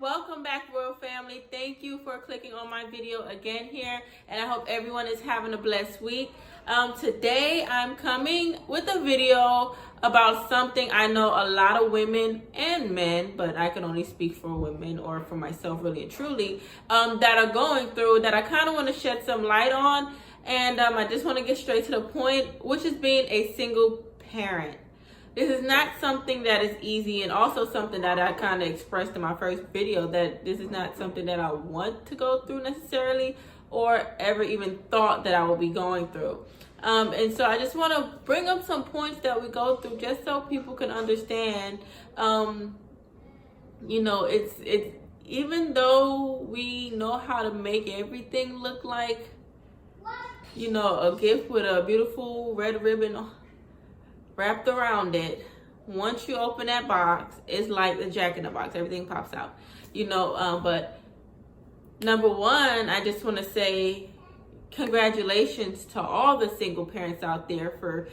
Welcome back, Royal Family. Thank you for clicking on my video again here, and I hope everyone is having a blessed week. Today I'm coming with a video about something I know a lot of women and men, but I can only speak for women or for myself really and truly, that are going through, that I kind of want to shed some light on. And I just want to get straight to the point, which is being a single parent. This is not something that is easy, and also something that I kind of expressed in my first video, that this is not something that I want to go through necessarily, or ever even thought that I would be going through. And so I just want to bring up some points that we go through just so people can understand. It's even though we know how to make everything look like, a gift with a beautiful red ribbon wrapped around it, once you open that box, it's like the Jack in the Box. Everything pops out, but number one, I just want to say congratulations to all the single parents out there for,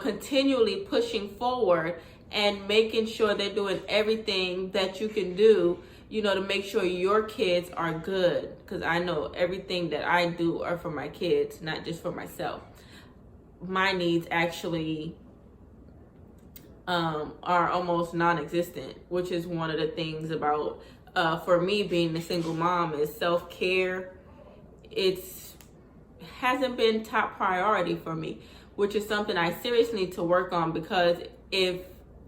continually pushing forward and making sure they're doing everything that you can do, to make sure your kids are good. Because I know everything that I do are for my kids, not just for myself. My needs actually are almost non-existent, which is one of the things about for me being a single mom is self-care. It's hasn't been top priority for me, which is something I seriously need to work on, because if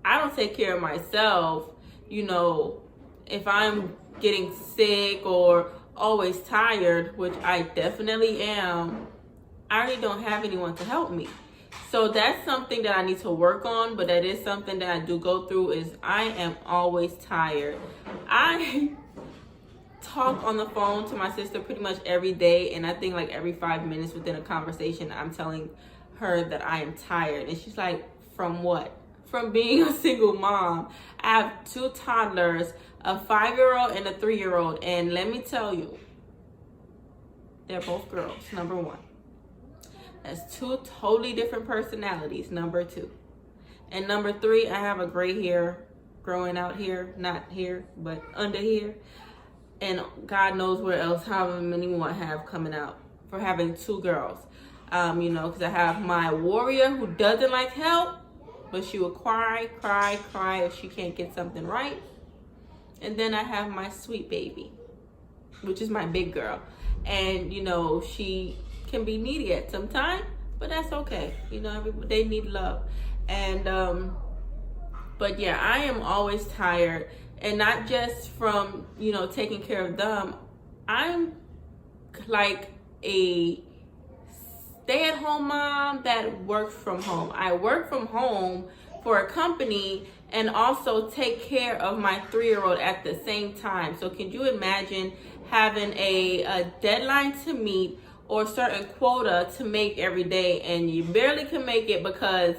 I don't take care of myself, if I'm getting sick or always tired, which I definitely am, I already don't have anyone to help me. So that's something that I need to work on, but that is something that I do go through, is I am always tired. I talk on the phone to my sister pretty much every day, and I think like every 5 minutes within a conversation, I'm telling her that I am tired. And she's like, from what? From being a single mom. I have 2 toddlers, a 5-year-old and a 3-year-old, and let me tell you, they're both girls, number one. That's 2 totally different personalities, number 2. And number 3, I have a gray hair growing out here, not here, but under here. And God knows where else, however many more I have coming out, for having 2 girls. Because I have my warrior who doesn't like help, but she will cry if she can't get something right. And then I have my sweet baby, which is my big girl. And, she can be needy at some time, but that's okay. They need love. And but yeah, I am always tired, and not just from taking care of them. I'm like a stay-at-home mom that works from home. I work from home for a company and also take care of my 3-year-old at the same time. So can you imagine having a deadline to meet or certain quota to make every day, and you barely can make it because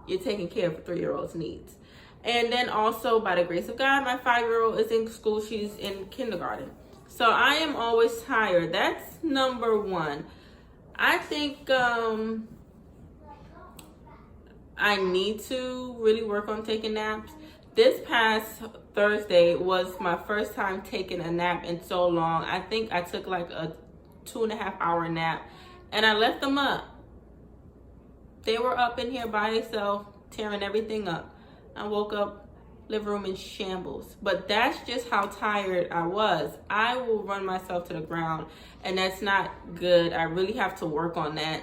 you're taking care of a 3-year-old's needs? And then also, by the grace of God, my 5-year-old is in school. She's in kindergarten. So I am always tired. That's number one. I think I need to really work on taking naps. This past Thursday was my first time taking a nap in so long. I think I took like a 2.5-hour nap, and I left them up. They were up in here by themselves, tearing everything up. I woke up, living room in shambles. But that's just how tired I was. I will run myself to the ground, and that's not good. I really have to work on that.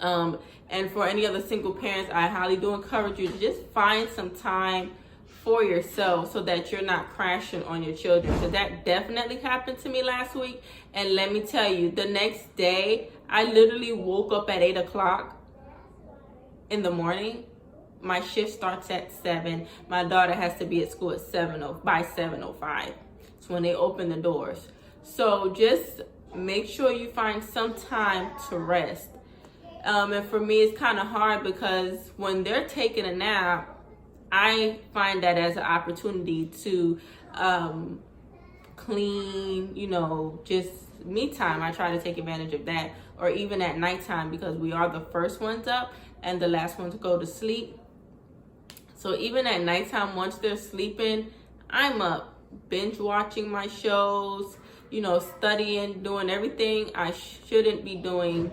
And for any other single parents, I highly do encourage you to just find some time for yourself so that you're not crashing on your children. So that definitely happened to me last week. And let me tell you, the next day, I literally woke up at 8 o'clock in the morning. My shift starts at 7. My daughter has to be at school at by 7:05. It's when they open the doors. So just make sure you find some time to rest. And for me, it's kind of hard because when they're taking a nap, I find that as an opportunity to clean, just me time. I try to take advantage of that, or even at nighttime, because we are the first ones up and the last ones to go to sleep. So even at nighttime, once they're sleeping, I'm up binge watching my shows, you know, studying, doing everything I shouldn't be doing.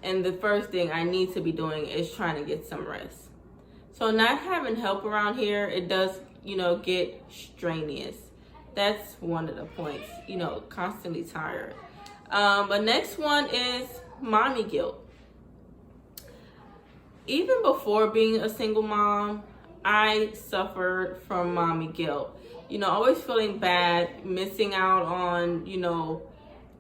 And the first thing I need to be doing is trying to get some rest. So not having help around here, it does, you know, get strenuous. That's one of the points, you know, constantly tired. But next one is mommy guilt. Even before being a single mom, I suffered from mommy guilt. You know, always feeling bad, missing out on, you know,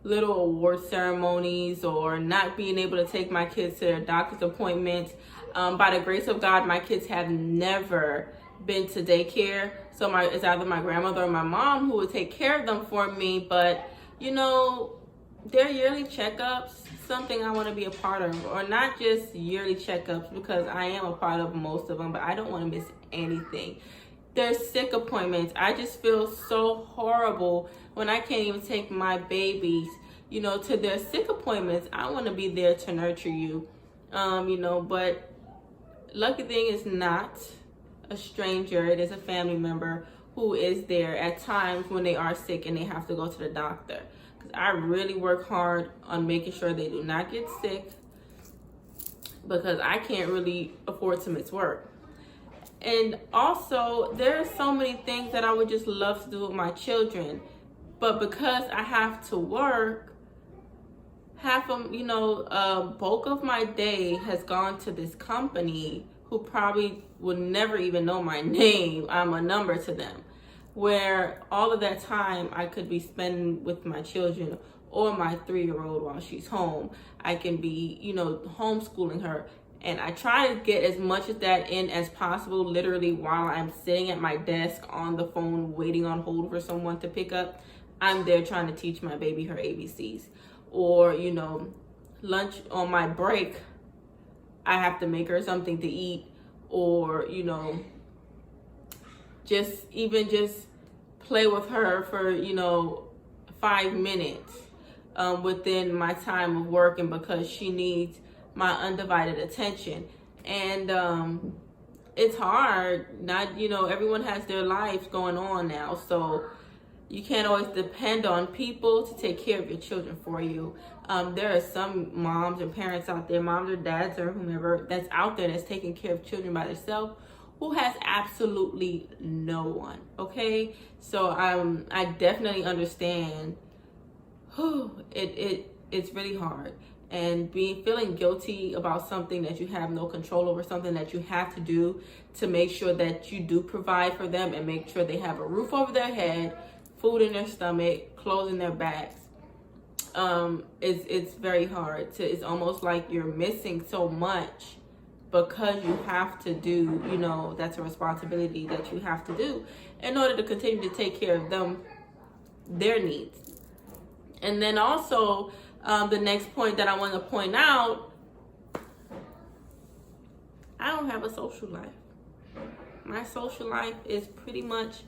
little award ceremonies, or not being able to take my kids to their doctor's appointments. By the grace of God, my kids have never been to daycare. So it's either my grandmother or my mom who would take care of them for me. But, you know, their yearly checkups, something I want to be a part of. Or not just yearly checkups, because I am a part of most of them, but I don't want to miss anything. Their sick appointments, I just feel so horrible when I can't even take my babies, you know, to their sick appointments. I want to be there to nurture you, you know, but lucky thing is not a stranger. It is a family member who is there at times when they are sick and they have to go to the doctor. Because I really work hard on making sure they do not get sick, because I can't really afford to miss work. And also, there are so many things that I would just love to do with my children. But because I have to work, half of, you know, bulk of my day has gone to this company who probably would never even know my name. I'm a number to them. Where all of that time I could be spending with my children, or my 3-year-old while she's home. I can be, you know, homeschooling her. And I try to get as much of that in as possible, literally while I'm sitting at my desk on the phone, waiting on hold for someone to pick up. I'm there trying to teach my baby her ABCs. Or, you know, lunch on my break, I have to make her something to eat. Or, you know, just play with her for, you know, 5 minutes within my time of working, because she needs my undivided attention. And it's hard. Not, you know, everyone has their lives going on now, so you can't always depend on people to take care of your children for you. There are some moms and parents out there, moms or dads or whomever, that's out there that's taking care of children by themselves, who has absolutely no one. Okay, so I definitely understand. It's really hard. And feeling guilty about something that you have no control over, something that you have to do to make sure that you do provide for them and make sure they have a roof over their head, food in their stomach, clothes in their backs. It's very hard. It's almost like you're missing so much because you have to do, you know, that's a responsibility that you have to do in order to continue to take care of them, their needs. And then also, the next point that I want to point out, I don't have a social life. My social life is pretty much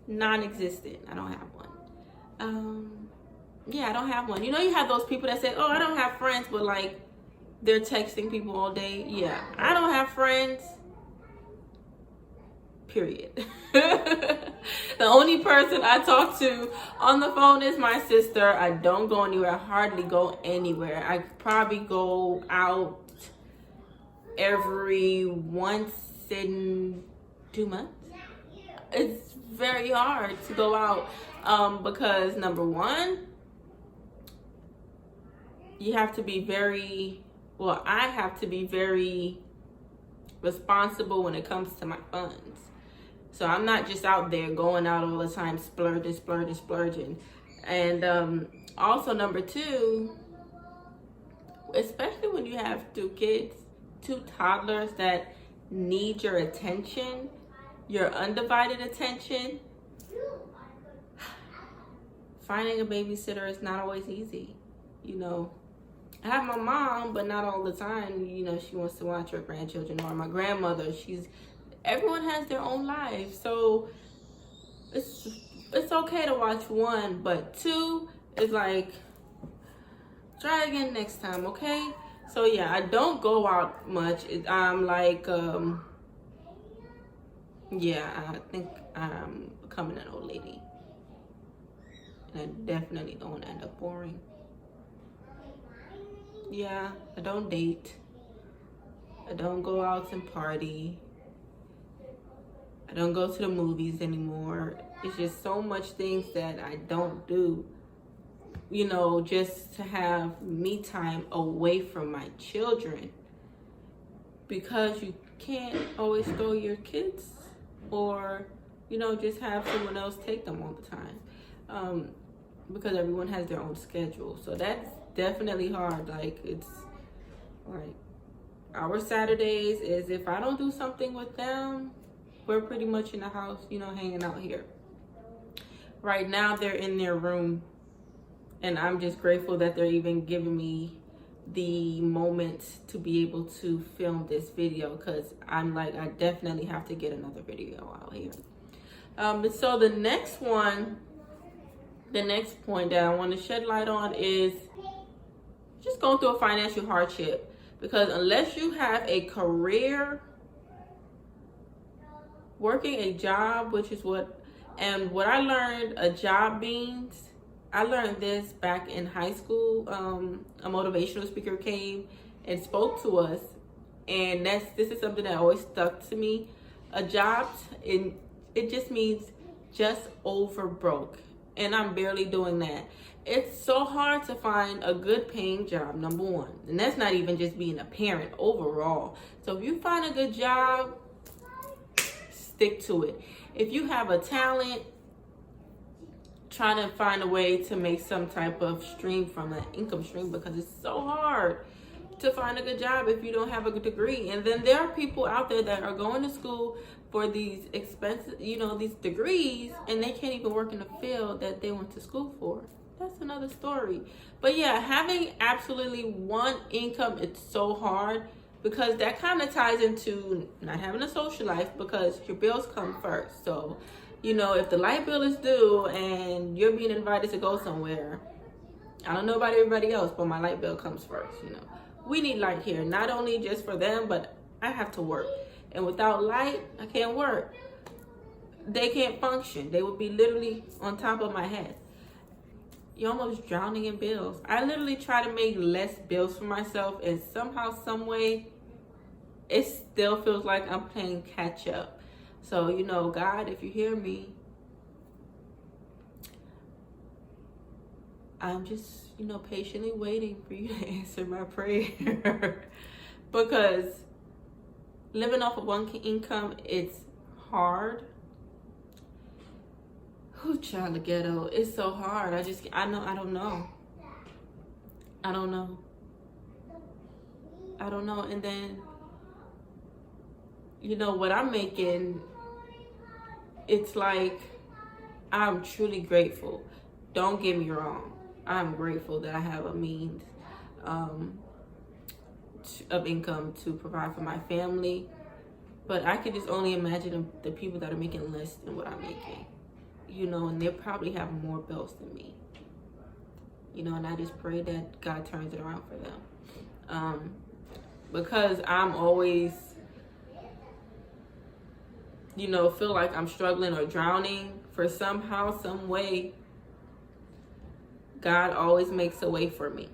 non-existent. I don't have one. Yeah, I don't have one. You know, you have those people that say, oh, I don't have friends, but like they're texting people all day. Yeah, I don't have friends. Period. The only person I talk to on the phone is my sister. I don't go anywhere. I hardly go anywhere. I probably go out every once in 2 months. It's very hard to go out because number one, you have to be I have to be very responsible when it comes to my funds. So I'm not just out there going out all the time, splurging. And also number two, especially when you have 2 kids, 2 toddlers that need your attention, your undivided attention, finding a babysitter is not always easy. You know, I have my mom, but not all the time. You know, she wants to watch her grandchildren, or my grandmother. Everyone has their own life, so it's okay to watch 1, but 2 is like, try again next time, okay? So yeah, I don't go out much. I'm like Yeah, I think I'm becoming an old lady. And I definitely don't want to end up boring. Yeah, I don't date. I don't go out and party. I don't go to the movies anymore. It's just so much things that I don't do, you know, just to have me time away from my children. Because you can't always throw your kids or, you know, just have someone else take them all the time. Because everyone has their own schedule. So that's definitely hard. Like, it's like our Saturdays is, if I don't do something with them, we're pretty much in the house, you know, hanging out here. Right now, they're in their room, and I'm just grateful that they're even giving me the moment to be able to film this video, because I'm like, I definitely have to get another video out here. So the next point that I want to shed light on is just going through a financial hardship. Because unless you have a career, working a job, which is what I learned a job means. I learned this back in high school. A motivational speaker came and spoke to us, and this is something that always stuck to me. A job, it just means just over broke, and I'm barely doing that. It's so hard to find a good paying job, number one, and that's not even just being a parent, overall. So if you find a good job, stick to it. If you have a talent, try to find a way to make some type of stream from an income stream, because it's so hard to find a good job if you don't have a good degree. And then there are people out there that are going to school for these expensive, you know, these degrees, and they can't even work in the field that they went to school for. That's another story. But yeah, having absolutely one income, it's so hard, because that kind of ties into not having a social life, because your bills come first. So, you know, if the light bill is due and you're being invited to go somewhere, I don't know about everybody else, but my light bill comes first, you know. We need light here, not only just for them, but I have to work. And without light, I can't work. They can't function. They would be literally on top of my head. You're almost drowning in bills. I literally try to make less bills for myself, and somehow, some way, it still feels like I'm playing catch up. So, you know, God, if you hear me, I'm just, you know, patiently waiting for you to answer my prayer. Because living off of one income, it's hard. Who child of ghetto? It's so hard. I don't know. And then, you know, what I'm making, it's like, I'm truly grateful. Don't get me wrong. I'm grateful that I have a means of income to provide for my family. But I could just only imagine the people that are making less than what I'm making. You know, and they probably have more bills than me. You know, and I just pray that God turns it around for them. Because I'm always, you know, feel like I'm struggling or drowning, for somehow, some way, God always makes a way for me.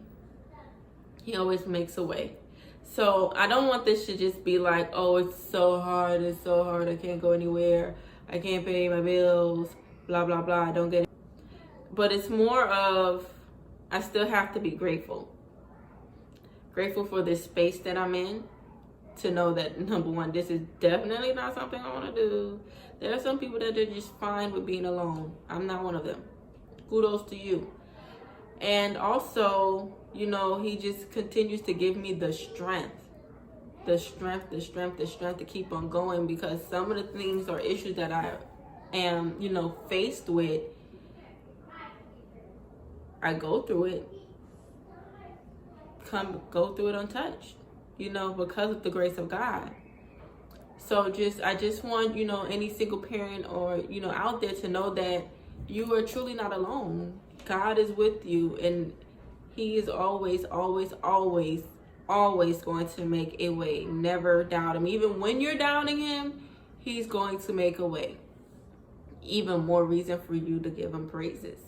He always makes a way. So I don't want this to just be like, oh, it's so hard, I can't go anywhere, I can't pay my bills, blah, blah, blah, I don't get it. But it's more of, I still have to be grateful. Grateful for this space that I'm in, to know that, number one, this is definitely not something I want to do. There are some people that are just fine with being alone. I'm not one of them. Kudos to you. And also, you know, he just continues to give me the strength to keep on going, because some of the things or issues that I am, you know, faced with, I go through it, go through it untouched, you know, because of the grace of God. So I just want, you know, any single parent or, you know, out there to know that you are truly not alone. God is with you, and he is always, always, always, always going to make a way. Never doubt him. Even when you're doubting him, He's going to make a way. Even more reason for you to give him praises.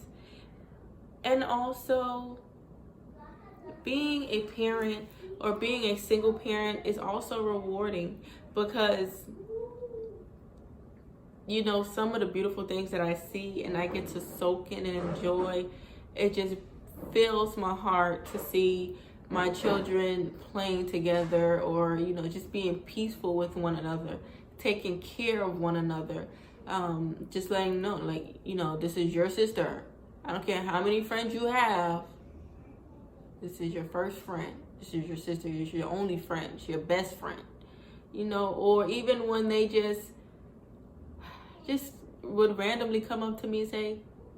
And also, being a parent or being a single parent is also rewarding, because you know, some of the beautiful things that I see and I get to soak in and enjoy, it just fills my heart to see my children playing together, or, you know, just being peaceful with one another, taking care of one another, just letting them know, like, you know, this is your sister. I don't care how many friends you have. This is your first friend. This is your sister. This is your only friend. She's your best friend. You know, or even when they just would randomly come up to me and say,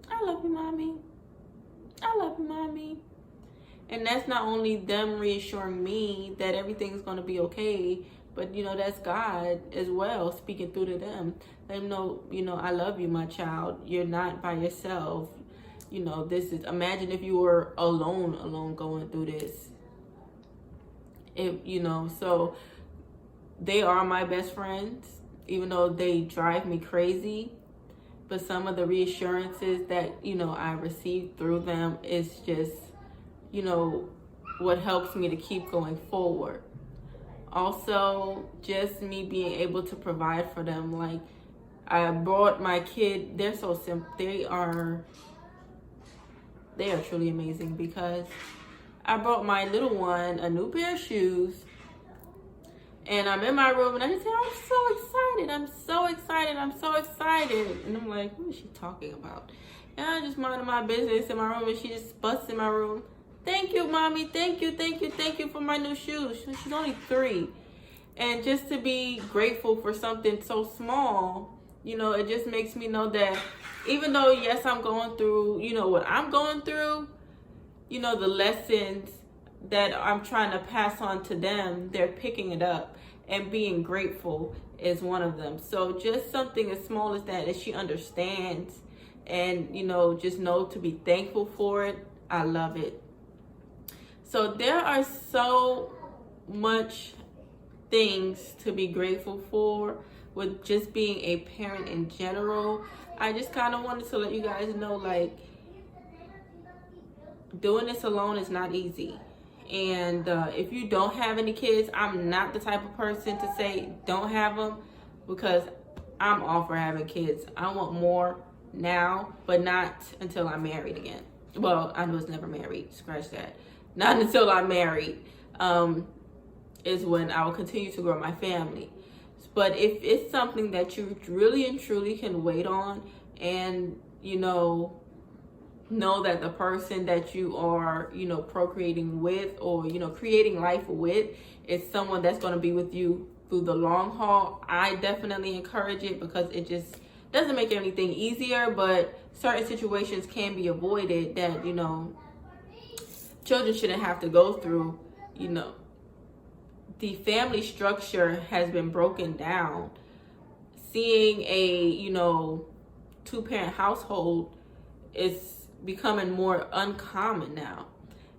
I love you, mommy. I love you, mommy. And that's not only them reassuring me that everything's going to be okay, but, you know, that's God as well speaking through to them. Let them know, you know, I love you, my child. You're not by yourself. You know, imagine if you were alone going through this. You know, so they are my best friends, even though they drive me crazy. But some of the reassurances that, you know, I receive through them is just, you know, what helps me to keep going forward. Also, just me being able to provide for them. Like, I brought my kid, they're so simple. They are truly amazing, because I brought my little one a new pair of shoes. And I'm in my room and I just say, I'm so excited. I'm so excited. I'm so excited. And I'm like, what is she talking about? And I just minding my business in my room, and she just busts in my room. Thank you, mommy. Thank you, thank you, thank you for my new shoes. She's only 3. And just to be grateful for something so small, you know, it just makes me know that even though, yes, I'm going through, you know, what I'm going through, you know, the lessons that I'm trying to pass on to them, they're picking it up, and being grateful is one of them. So just something as small as that she understands, and, you know, just know to be thankful for it. I love it. So there are so much things to be grateful for with just being a parent in general. I just kind of wanted to let you guys know, like, doing this alone is not easy. And if you don't have any kids, I'm not the type of person to say don't have them, because I'm all for having kids. I want more now, but not until I'm married again. Well, I was never married. Scratch that. Not until I'm married is when I will continue to grow my family. But if it's something that you really and truly can wait on, and, you know that the person that you are, you know, procreating with, or, you know, creating life with, is someone that's going to be with you through the long haul, I definitely encourage it, because it just doesn't make anything easier, but certain situations can be avoided that, you know, children shouldn't have to go through. You know, the family structure has been broken down. Seeing a, you know, 2-parent household is becoming more uncommon now,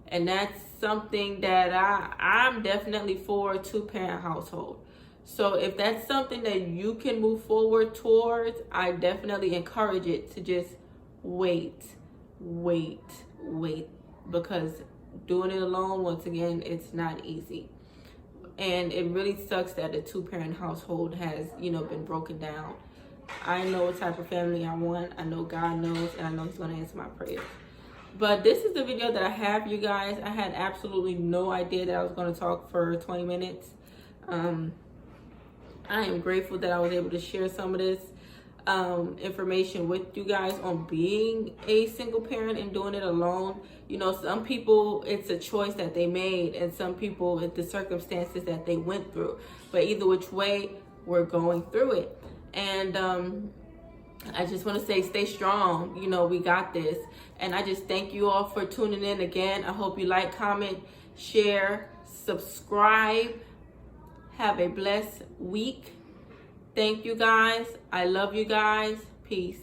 and that's something that I'm definitely for, a 2-parent household. So if that's something that you can move forward towards, I definitely encourage it to just wait, because doing it alone, once again, it's not easy. And it really sucks that a 2-parent household has, you know, been broken down. I know what type of family I want. I know God knows, and I know He's going to answer my prayers. But this is the video that I have, you guys. I had absolutely no idea that I was going to talk for 20 minutes. I am grateful that I was able to share some of this information with you guys on being a single parent and doing it alone. You know, some people, it's a choice that they made, and some people, it's the circumstances that they went through. But either which way, we're going through it. And I just want to say, stay strong. You know, we got this. And I just thank you all for tuning in again. I hope you like, comment, share, subscribe. Have a blessed week. Thank you guys. I love you guys. Peace.